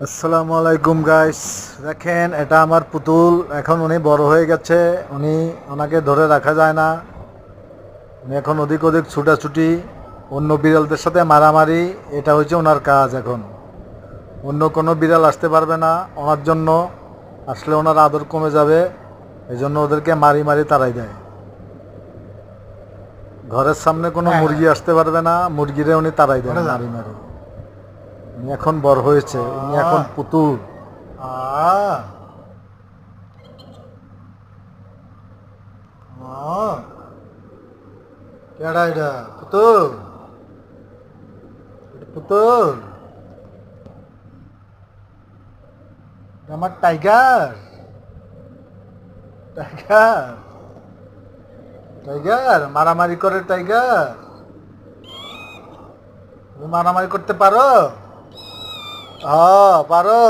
আসসালামু আলাইকুম গাইস। দেখেন, এটা আমার পুতুল। এখন উনি বড় হয়ে গেছে। ওনাকে ধরে রাখা যায় না। উনি এখন ওদিক ওদিক ছুটাছুটি, অন্য বিড়ালদের সাথে মারামারি, এটা হচ্ছে ওনার কাজ। এখন অন্য কোনো বিড়াল আসতে পারবে না ওনার জন্য। আসলে ওনার আদর কমে যাবে, এই জন্য ওদেরকে মারি মারি তাড়াই দেয়। ঘরের সামনে কোনো মুরগি আসতে পারবে না, মুরগিরে উনি তাড়াই দেয় মারি মারি। উনি এখন বড় হয়েছে, উনি এখন পুতুল। কেডা এটা? পুতুল? পুতুল? আমার টাইগার। টাইগার? টাইগার মারামারি করে? টাইগার, তুমি মারামারি করতে পারো? পারো।